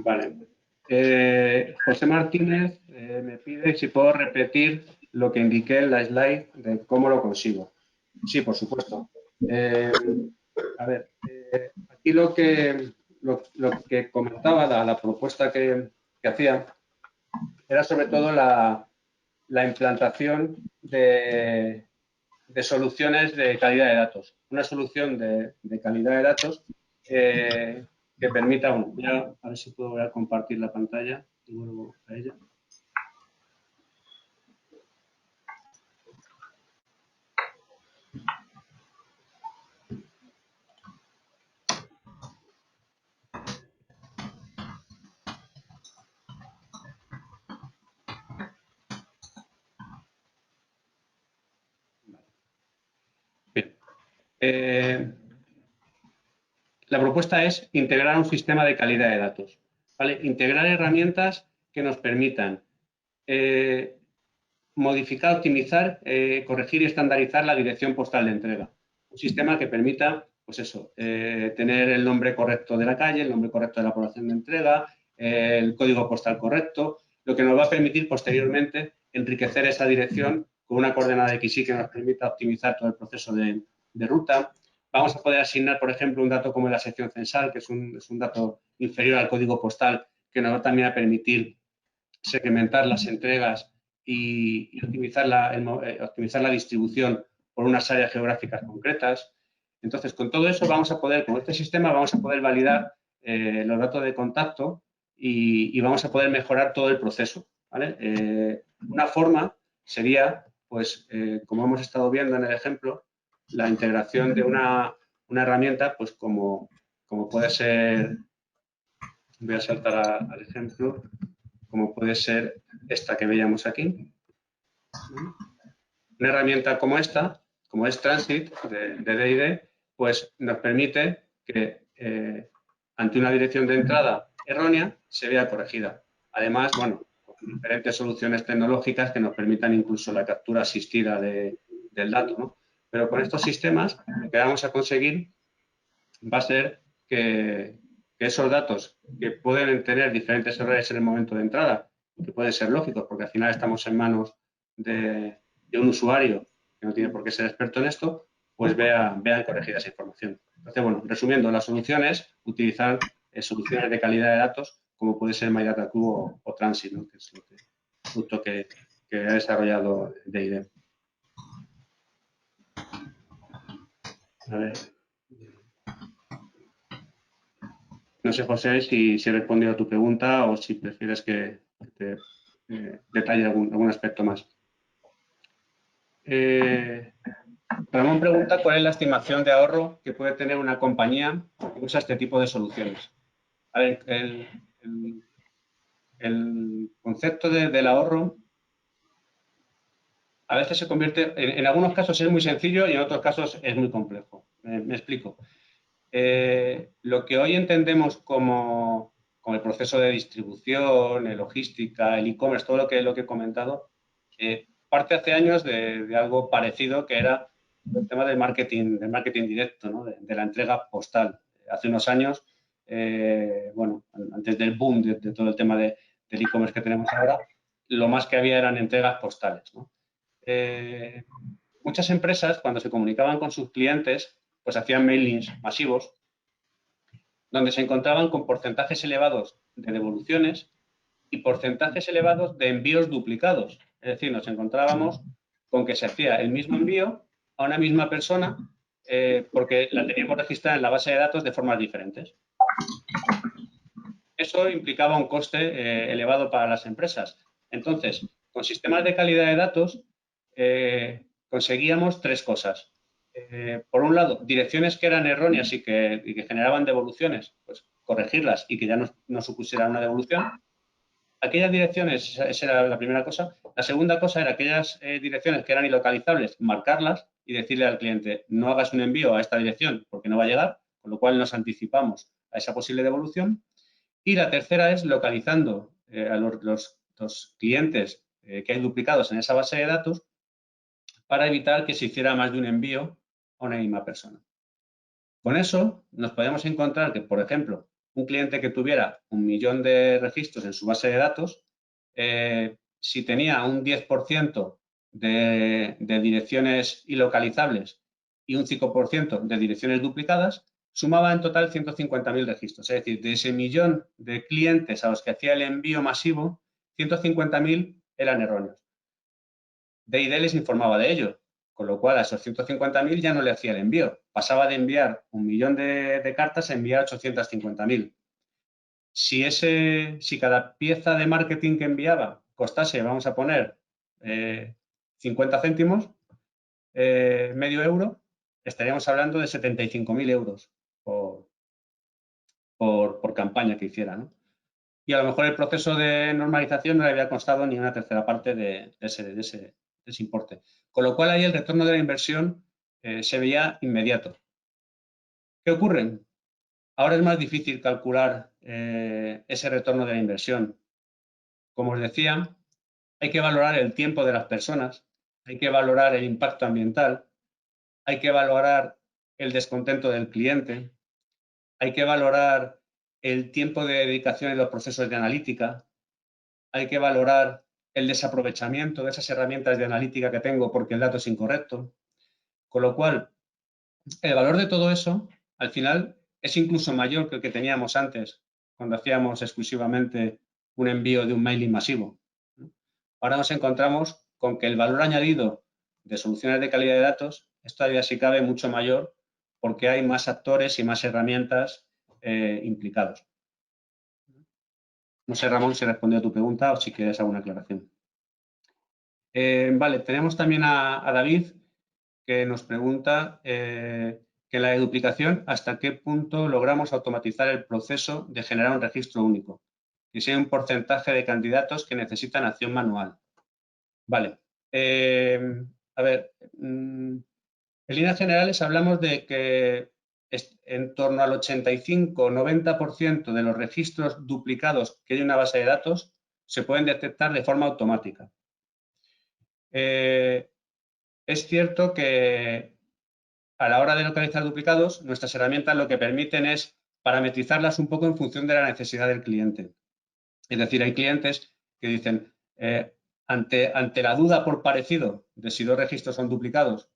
Vale. José Martínez me pide si puedo repetir lo que indiqué en la slide de cómo lo consigo. Sí, por supuesto. A ver, aquí Y lo que comentaba, la propuesta que hacía, era sobre todo la implantación de soluciones de calidad de datos. Una solución de calidad de datos que permita, bueno, voy a ver si puedo volver a compartir la pantalla y vuelvo a ella. Bien. La propuesta es integrar un sistema de calidad de datos, ¿vale? Integrar herramientas que nos permitan modificar, optimizar, corregir y estandarizar la dirección postal de entrega. Un sistema que permita, pues eso, tener el nombre correcto de la calle, el nombre correcto de la población de entrega, el código postal correcto, lo que nos va a permitir posteriormente enriquecer esa dirección con una coordenada XY que nos permita optimizar todo el proceso de ruta. Vamos a poder asignar, por ejemplo, un dato como la sección censal, que es un dato inferior al código postal, que nos va también a permitir segmentar las entregas y optimizar la distribución por unas áreas geográficas concretas. Entonces, con todo eso vamos a poder, con este sistema, vamos a poder validar los datos de contacto y vamos a poder mejorar todo el proceso, ¿vale? Una forma sería, pues, como hemos estado viendo en el ejemplo, la integración de una herramienta, pues, como puede ser, voy a saltar al ejemplo, como puede ser esta que veíamos aquí. Una herramienta como esta, como es Transit de D&D, pues nos permite que ante una dirección de entrada errónea se vea corregida. Además, bueno, con diferentes soluciones tecnológicas que nos permitan incluso la captura asistida del dato, ¿no? Pero con estos sistemas lo que vamos a conseguir va a ser que esos datos que pueden tener diferentes errores en el momento de entrada, que pueden ser lógicos, porque al final estamos en manos de un usuario que no tiene por qué ser experto en esto, pues vean corregida esa información. Entonces, bueno, resumiendo, la solución es utilizar soluciones de calidad de datos, como puede ser MyDataQ o Transit, ¿no? Que es el producto que ha desarrollado D&D. A ver. No sé, José, si he respondido a tu pregunta o si prefieres que te detalle algún aspecto más. Ramón pregunta cuál es la estimación de ahorro que puede tener una compañía que usa este tipo de soluciones. A ver, el concepto del ahorro a veces se convierte, en algunos casos es muy sencillo y en otros casos es muy complejo. Me explico. Lo que hoy entendemos como el proceso de distribución, logística, el e-commerce, todo lo que he comentado, parte hace años de algo parecido que era el tema del marketing directo, ¿no? de la entrega postal. Hace unos años, bueno, antes del boom de todo el tema del e-commerce que tenemos ahora, lo más que había eran entregas postales, ¿no? Muchas empresas, cuando se comunicaban con sus clientes, pues hacían mailings masivos, donde se encontraban con porcentajes elevados de devoluciones y porcentajes elevados de envíos duplicados. Es decir, nos encontrábamos con que se hacía el mismo envío a una misma persona porque la teníamos registrada en la base de datos de formas diferentes. Eso implicaba un coste elevado para las empresas. Entonces, con sistemas de calidad de datos conseguíamos tres cosas. Por un lado, direcciones que eran erróneas y que generaban devoluciones, pues corregirlas y que ya no supusieran una devolución. Aquellas direcciones, esa era la primera cosa. La segunda cosa era aquellas direcciones que eran ilocalizables, marcarlas y decirle al cliente, no hagas un envío a esta dirección porque no va a llegar, con lo cual nos anticipamos a esa posible devolución. Y la tercera es localizando a los clientes que hay duplicados en esa base de datos para evitar que se hiciera más de un envío a una misma persona. Con eso nos podemos encontrar que, por ejemplo, un cliente que tuviera 1 millón de registros en su base de datos, si tenía un 10% de direcciones ilocalizables y un 5% de direcciones duplicadas, sumaba en total 150.000 registros. Es decir, de ese millón de clientes a los que hacía el envío masivo, 150.000 eran erróneos. D&D les informaba de ello, con lo cual a esos 150.000 ya no le hacía el envío. Pasaba de enviar 1 millón de cartas a enviar 850.000. Si cada pieza de marketing que enviaba costase, vamos a poner, 50 céntimos, medio euro, estaríamos hablando de 75.000 euros por campaña que hiciera, ¿no? Y a lo mejor el proceso de normalización no le había costado ni una tercera parte de ese importe. Con lo cual ahí el retorno de la inversión se veía inmediato. ¿Qué ocurre? Ahora es más difícil calcular ese retorno de la inversión. Como os decía, hay que valorar el tiempo de las personas, hay que valorar el impacto ambiental, hay que valorar el descontento del cliente, hay que valorar el tiempo de dedicación en los procesos de analítica, hay que valorar el desaprovechamiento de esas herramientas de analítica que tengo porque el dato es incorrecto. Con lo cual, el valor de todo eso, al final, es incluso mayor que el que teníamos antes, cuando hacíamos exclusivamente un envío de un mailing masivo. Ahora nos encontramos con que el valor añadido de soluciones de calidad de datos es todavía, si cabe, mucho mayor porque hay más actores y más herramientas implicados. No sé, Ramón, si he respondido a tu pregunta o si quieres alguna aclaración. Vale, tenemos también a David, que nos pregunta que en la deduplicación, ¿hasta qué punto logramos automatizar el proceso de generar un registro único? Que sea un porcentaje de candidatos que necesitan acción manual. Vale. A ver, en líneas generales hablamos de que en torno al 85-90% de los registros duplicados que hay en una base de datos se pueden detectar de forma automática. Es cierto que a la hora de localizar duplicados, nuestras herramientas lo que permiten es parametrizarlas un poco en función de la necesidad del cliente. Es decir, hay clientes que dicen, ante la duda por parecido de si 2 registros son duplicados,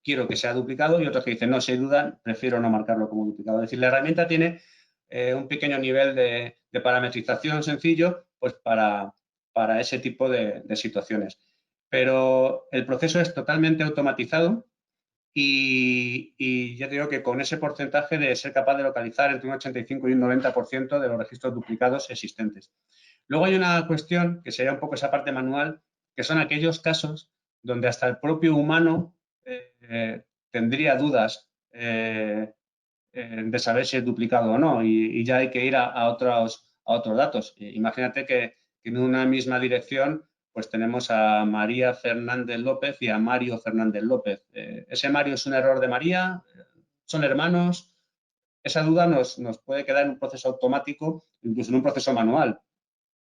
quiero que sea duplicado, y otros que dicen, no, si hay duda, prefiero no marcarlo como duplicado. Es decir, la herramienta tiene un pequeño nivel de parametrización sencillo pues para ese tipo de situaciones. Pero el proceso es totalmente automatizado y ya te digo que con ese porcentaje de ser capaz de localizar entre un 85 y un 90% de los registros duplicados existentes. Luego hay una cuestión que sería un poco esa parte manual, que son aquellos casos donde hasta el propio humano tendría dudas de saber si es duplicado o no, y ya hay que ir a otros datos. Imagínate que en una misma dirección pues tenemos a María Fernández López y a Mario Fernández López. ¿Ese Mario es un error de María? ¿Son hermanos? Esa duda nos puede quedar en un proceso automático, incluso en un proceso manual.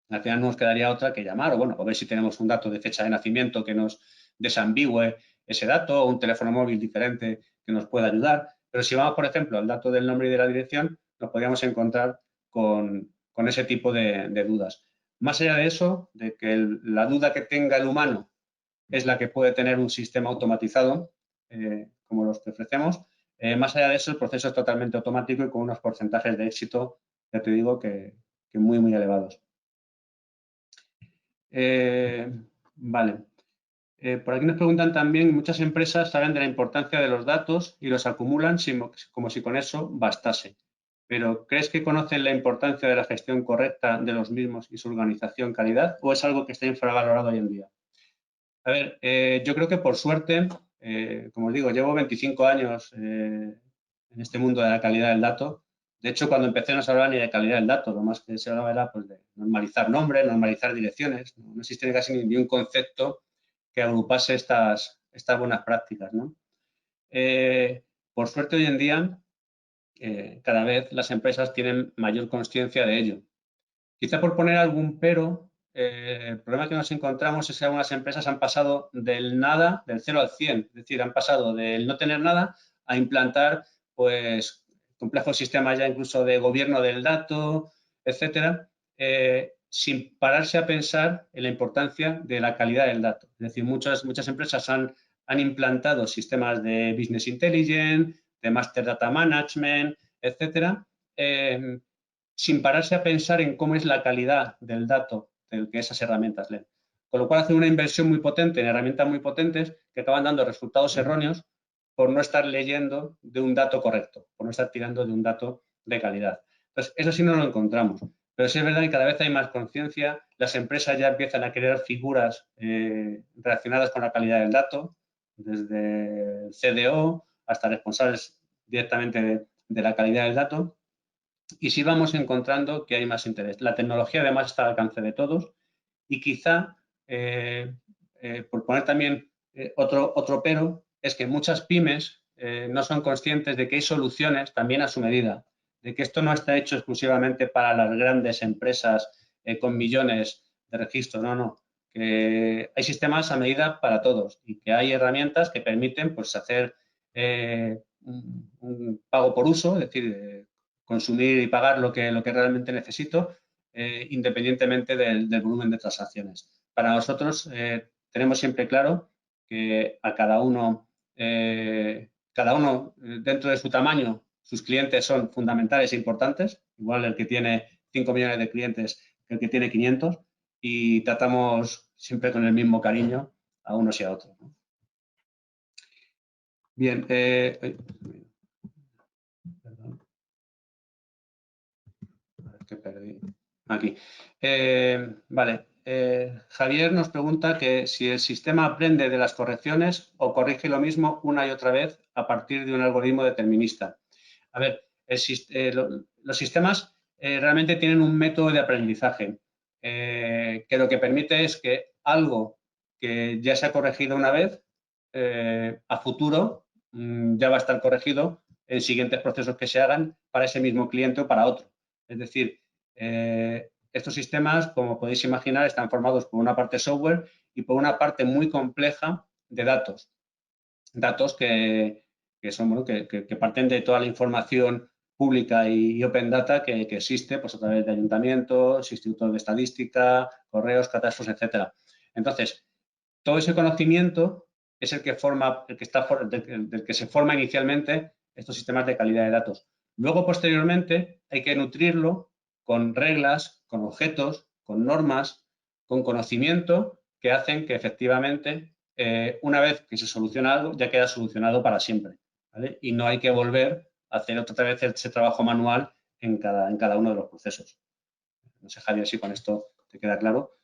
Al final no nos quedaría otra que llamar o ver si tenemos un dato de fecha de nacimiento que nos desambigüe ese dato o un teléfono móvil diferente que nos pueda ayudar. Pero si vamos, por ejemplo, al dato del nombre y de la dirección, nos podríamos encontrar con ese tipo de dudas. Más allá de eso, de que la duda que tenga el humano es la que puede tener un sistema automatizado, como los que ofrecemos, más allá de eso, el proceso es totalmente automático y con unos porcentajes de éxito, ya te digo, que muy, muy elevados. Vale. Por aquí nos preguntan también, muchas empresas saben de la importancia de los datos y los acumulan como si con eso bastase. Pero, ¿crees que conocen la importancia de la gestión correcta de los mismos y su organización calidad o es algo que está infravalorado hoy en día? A ver, yo creo que por suerte, como os digo, llevo 25 años en este mundo de la calidad del dato. De hecho, cuando empecé no se hablaba ni de calidad del dato, lo más que se hablaba era pues, de normalizar nombres, normalizar direcciones. No existe casi ni un concepto que agrupase estas buenas prácticas, ¿no? Por suerte, hoy en día, cada vez las empresas tienen mayor consciencia de ello. Quizá por poner algún pero, el problema que nos encontramos es que algunas empresas han pasado del nada, del 0 al 100, es decir, han pasado del no tener nada a implantar pues complejos sistemas ya incluso de gobierno del dato, etcétera, sin pararse a pensar en la importancia de la calidad del dato. Es decir, muchas empresas han implantado sistemas de business intelligence, de Master Data Management, etcétera, sin pararse a pensar en cómo es la calidad del dato del que esas herramientas leen. Con lo cual hacen una inversión muy potente en herramientas muy potentes que acaban dando resultados erróneos por no estar leyendo de un dato correcto, por no estar tirando de un dato de calidad. Entonces, eso sí no lo encontramos. Pero sí es verdad que cada vez hay más conciencia, las empresas ya empiezan a crear figuras relacionadas con la calidad del dato, desde el CDO hasta responsables directamente de la calidad del dato, y sí vamos encontrando que hay más interés. La tecnología además está al alcance de todos y quizá, por poner también otro pero, es que muchas pymes no son conscientes de que hay soluciones también a su medida, de que esto no está hecho exclusivamente para las grandes empresas con millones de registros, no, que hay sistemas a medida para todos y que hay herramientas que permiten pues, hacer un pago por uso, es decir, consumir y pagar lo que realmente necesito, independientemente del volumen de transacciones. Para nosotros tenemos siempre claro que a cada uno dentro de su tamaño, sus clientes son fundamentales e importantes, igual el que tiene 5 millones de clientes que el que tiene 500, y tratamos siempre con el mismo cariño a unos y a otros, ¿no? Bien, perdón. A ver, que perdí. Aquí. Vale. Javier nos pregunta que si el sistema aprende de las correcciones o corrige lo mismo una y otra vez a partir de un algoritmo determinista. A ver, los sistemas realmente tienen un método de aprendizaje que lo que permite es que algo que ya se ha corregido una vez, a futuro ya va a estar corregido en siguientes procesos que se hagan para ese mismo cliente o para otro. Es decir, estos sistemas, como podéis imaginar, están formados por una parte software y por una parte muy compleja de datos. Datos que son, bueno, que parten de toda la información pública y open data que existe pues, a través de ayuntamientos, institutos de estadística, correos, catastros, etcétera. Entonces, todo ese conocimiento es el que forma, del que se forma inicialmente estos sistemas de calidad de datos. Luego, posteriormente, hay que nutrirlo con reglas, con objetos, con normas, con conocimiento que hacen que efectivamente, una vez que se soluciona algo, ya queda solucionado para siempre, ¿vale? Y no hay que volver a hacer otra vez ese trabajo manual en cada uno de los procesos. No sé, Javier, si con esto te queda claro.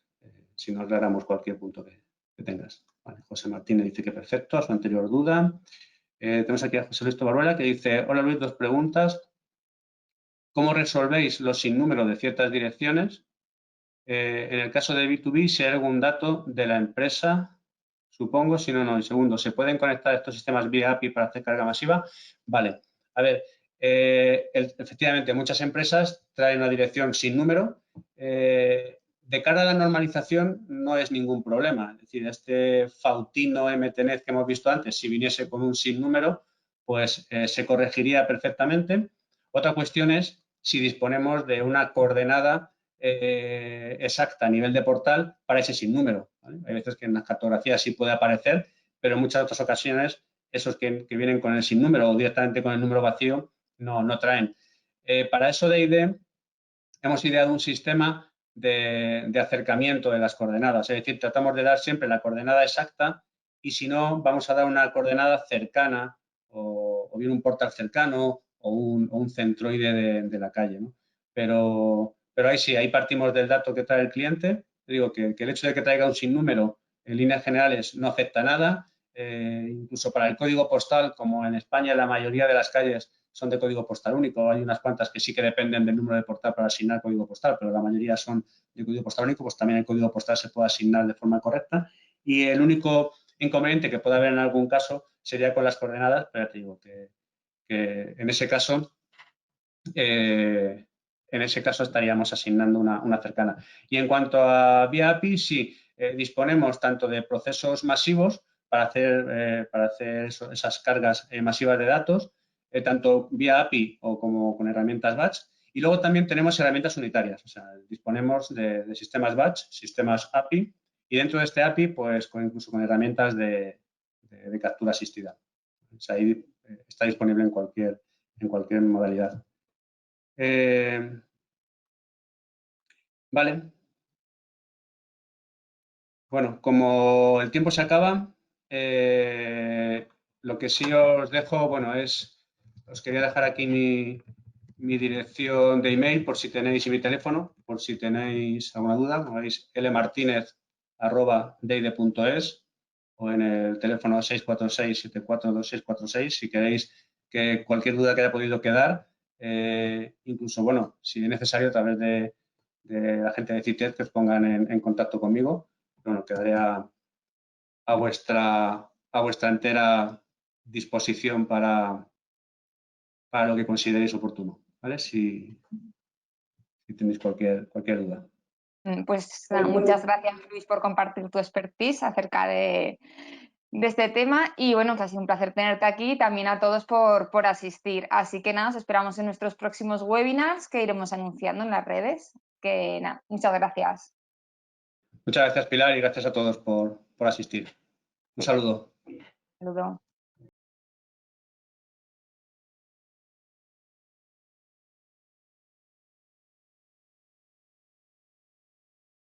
Si no, aclaramos cualquier punto que tengas. Vale, José Martínez dice que perfecto, a su anterior duda. Tenemos aquí a José Luis Barruela que dice, hola Luis, 2 preguntas. ¿Cómo resolvéis los sinnúmeros de ciertas direcciones? En el caso de B2B, si hay algún dato de la empresa, supongo, si no, no. En segundo, ¿se pueden conectar estos sistemas vía API para hacer carga masiva? Vale. A ver, efectivamente, muchas empresas traen una dirección sin número. De cara a la normalización no es ningún problema. Es decir, este Fautino MTNet que hemos visto antes, si viniese con un sinnúmero, pues se corregiría perfectamente. Otra cuestión es si disponemos de una coordenada exacta a nivel de portal para ese sinnúmero, ¿vale? Hay veces que en las cartografías sí puede aparecer, pero en muchas otras ocasiones esos que vienen con el sinnúmero o directamente con el número vacío no traen. Para eso de ID hemos ideado un sistema de acercamiento de las coordenadas, es decir, tratamos de dar siempre la coordenada exacta y si no, vamos a dar una coordenada cercana o bien un portal cercano o un centroide de la calle, ¿no? Pero ahí sí, ahí partimos del dato que trae el cliente. Digo que el hecho de que traiga un sinnúmero en líneas generales no afecta nada. Incluso para el código postal, como en España la mayoría de las calles son de código postal único, hay unas cuantas que sí que dependen del número de portal para asignar código postal, pero la mayoría son de código postal único, pues también el código postal se puede asignar de forma correcta. Y el único inconveniente que puede haber en algún caso sería con las coordenadas, pero ya te digo que en ese caso estaríamos asignando una cercana. Y en cuanto a vía API, sí, disponemos tanto de procesos masivos para hacer esas cargas masivas de datos, tanto vía API o como con herramientas batch. Y luego también tenemos herramientas unitarias, o sea, disponemos de sistemas batch, sistemas API, y dentro de este API, pues incluso con herramientas de captura asistida. O sea, ahí está disponible en cualquier modalidad. Vale. Bueno, como el tiempo se acaba, lo que sí os dejo, bueno, os quería dejar aquí mi dirección de email por si tenéis y mi teléfono, por si tenéis alguna duda, me veis lmartinez@deide.es o en el teléfono 646-742646 si queréis que cualquier duda que haya podido quedar, incluso, bueno, si es necesario a través de la gente de CITED que os pongan en contacto conmigo. Bueno, quedaré a vuestra entera disposición para lo que consideréis oportuno, ¿vale? Si tenéis cualquier duda. Pues muchas gracias, Luis, por compartir tu expertise acerca de este tema y bueno, que ha sido un placer tenerte aquí y también a todos por asistir. Así que nada, os esperamos en nuestros próximos webinars que iremos anunciando en las redes. Que nada, muchas gracias. Muchas gracias, Pilar, y gracias a todos por asistir. Un saludo. Saludos.